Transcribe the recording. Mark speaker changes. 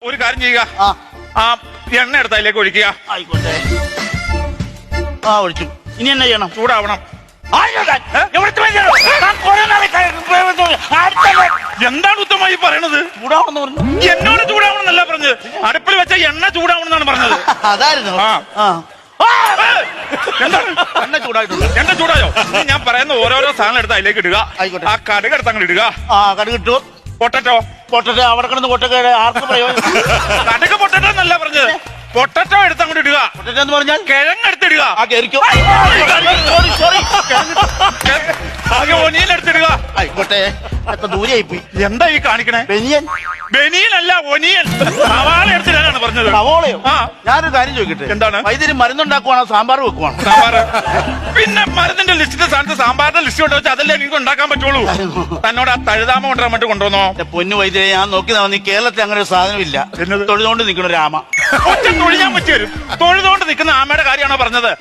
Speaker 1: ഒരു കാര്യം ചെയ്യുക, ആ എണ്ണ എടുത്ത് അതിലേക്ക് ഒഴിക്കുക.
Speaker 2: ആയിക്കോട്ടെ. ഒഴിച്ചു. ഇനി എന്നാ ചെയ്യണം?
Speaker 1: ചൂടാവണം. എന്താണ് ഉത്തമമായി പറയണത്?
Speaker 2: ചൂടാവണമെന്ന് പറഞ്ഞു.
Speaker 1: എന്നോട് ചൂടാവണമെന്നല്ല പറഞ്ഞത്, അടുപ്പിൽ വെച്ച എണ്ണ ചൂടാവണമെന്നാണ് പറഞ്ഞത്.
Speaker 2: അതായിരുന്നു.
Speaker 1: എന്താണ്?
Speaker 2: എണ്ണ ചൂടായിട്ടുണ്ട്.
Speaker 1: എണ്ണ ചൂടായോ? ഞാൻ പറയുന്ന ഓരോരോ സാധനം എടുത്ത് അതിലേക്ക് ഇടുക.
Speaker 2: ആയിക്കോട്ടെ.
Speaker 1: ആ കടുക് എടുത്ത് അങ്ങോട്ട് ഇടുക.
Speaker 2: കടുക് ഇട്ടു.
Speaker 1: പൊട്ടറ്റോ
Speaker 2: പൊട്ടറ്റോ അവിടെ കിടന്ന് പൊട്ടൊക്കെ ആർക്ക് പ്രയോജനം?
Speaker 1: കടുക് പൊട്ടറ്റോ എന്നല്ല പറഞ്ഞത്, പൊട്ടറ്റോ എടുത്ത് അങ്ങോട്ട് ഇടുക.
Speaker 2: പൊട്ടറ്റോ എന്ന് പറഞ്ഞാൽ
Speaker 1: കിഴങ്ങ് എടുത്തിടുക. ഒനിയൻ എടുത്തിടുക.
Speaker 2: ആയിക്കോട്ടെ. എത്ര ദൂരെയായി പോയി.
Speaker 1: എന്താ ഈ കാണിക്കണേ?
Speaker 2: ബനിയൻ.
Speaker 1: ബനിയൻ അല്ല, ഒനിയൻ. സവാള എടുത്തിടാനാണ് പറഞ്ഞത്.
Speaker 2: സവോളയോ?
Speaker 1: ആ.
Speaker 2: ഞാനൊരു കാര്യം ചോദിക്കട്ടെ.
Speaker 1: എന്താണ്?
Speaker 2: വൈദ്യുതി മരുന്നുണ്ടാക്കുവാണോ സാമ്പാർ വെക്കുവാണോ?
Speaker 1: സാമ്പാർ. പിന്നെ മരുന്നിന്റെ ലിസ്റ്റിന്റെ സ്ഥാനത്ത് സാമ്പാറിന്റെ ലിസ്റ്റ് കൊണ്ട് വെച്ചാൽ അതല്ലേ നിങ്ങൾക്ക് ഉണ്ടാക്കാൻ പറ്റുള്ളൂ. തന്നോട് ആ തഴുതാമ കൊണ്ടുവരാൻ വേണ്ടി കൊണ്ടുവന്നോ?
Speaker 2: പൊന്നു വൈദ്യുതി, ഞാൻ നോക്കി നീ കേരളത്തിൽ അങ്ങനെ ഒരു സാധനമില്ല. തൊഴുതുകൊണ്ട് നിൽക്കണ രാമ.
Speaker 1: ഒറ്റ തൊഴിയാൻ പറ്റി വരും. തൊഴുതുകൊണ്ട് നിൽക്കുന്ന ആമയുടെ കാര്യമാണോ പറഞ്ഞത്?